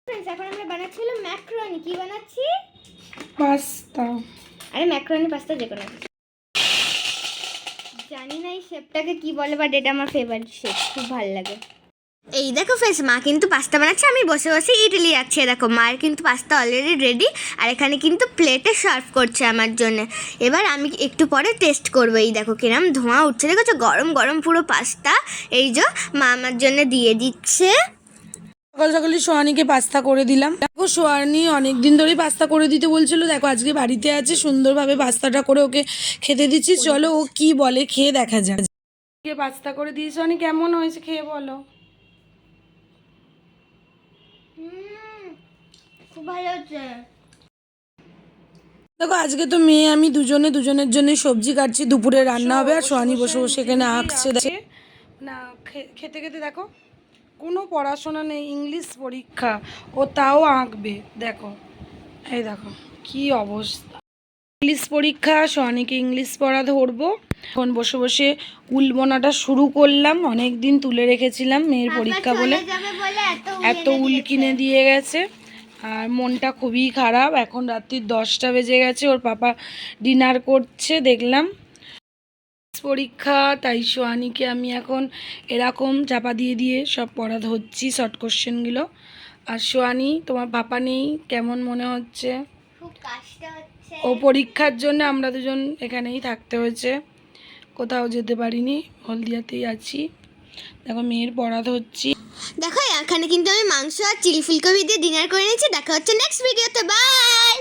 Friends এখন আমরা বানাচ্ছিলাম ম্যাকারনি। কি বানাচ্ছি? পাস্তা। আরে ম্যাকারনি পাস্তা যে কোনো কিছু। জানি না এই শেপটাকে কি বলে, বাট এটা আমার ফেভারিট শেপ, খুব ভালো লাগে। এই দেখো ফ্রেন্ডস, মা কিন্তু পাস্তা বানাচ্ছে, আমি বসে বসে ইডলি যাচ্ছি। দেখো মায়ের কিন্তু পাস্তা অলরেডি রেডি, আর এখানে কিন্তু প্লেটে সার্ভ করছে আমার জন্য। এবার আমি একটু পরে টেস্ট করবো। এই দেখো কিরম ধোঁয়া উঠছে, দেখেছো? গরম গরম পুরো পাস্তা। এই যে মা আমার জন্য দিয়ে দিচ্ছে। সকাল সকালে সোয়ানিকে পাস্তা করে দিলাম। দেখো সোয়ানি অনেকদিন ধরেই পাস্তা করে দিতে বলছিল, দেখো আজকে বাড়িতে আছে, সুন্দরভাবে পাস্তাটা করে ওকে খেতে দিচ্ছি। চলো ও কি বলে খেয়ে দেখা যাক। পাস্তা করে দিয়েছি, সোয়ানি কেমন হয়েছে খেয়ে বলো। খুব ভালো হচ্ছে। দেখো আজকে তো মেয়ে আমি দুজনের জন্য সবজি কাটছি, দুপুরে রান্না হবে, আর সোয়ানি বসে বসে এখানে আঁকছে। না খেতে খেতে দেখো কোনো পড়াশোনা নেই, ইংলিশ পরীক্ষা, ও তাও আঁকবে। দেখো এই দেখো কি অবস্থা, ইংলিশ পরীক্ষা, সোয়ানিকে ইংলিশ পড়া ধরবো। এখন বসে বসে উল বোনাটা শুরু করলাম, অনেক দিন তুলে রেখেছিলাম মেয়ের পরীক্ষা বলে। এত উল কিনে দিয়ে গেছে, আর মনটা খুবই খারাপ। এখন রাত্রি 10টা বেজে গেছে, ওর পাপা ডিনার করছে দেখলাম, পরীক্ষা। তাই সোয়ানিকে আমি এখন এরকম চাপা দিয়ে দিয়ে সব পড়া ধরছি, শর্ট কোশ্চেনগুলো। আর সোয়ানি তোমার পাপা নেই, কেমন মনে হচ্ছে? খুব কষ্ট হচ্ছে। ও পরীক্ষার জন্য আমরা দুজন এখানেই থাকতে হয়েছে, কোথাও যেতে পারিনি, হলদিয়াতেই আছি। দেখো মেয়ের পড়া ধরছি। দেখো এখানে কিন্তু আমি মাংস আর চিলি ফুলকপি দিয়ে ডিনার করে নিয়েছি। দেখা হচ্ছে নেক্সট ভিডিওতে। বাই।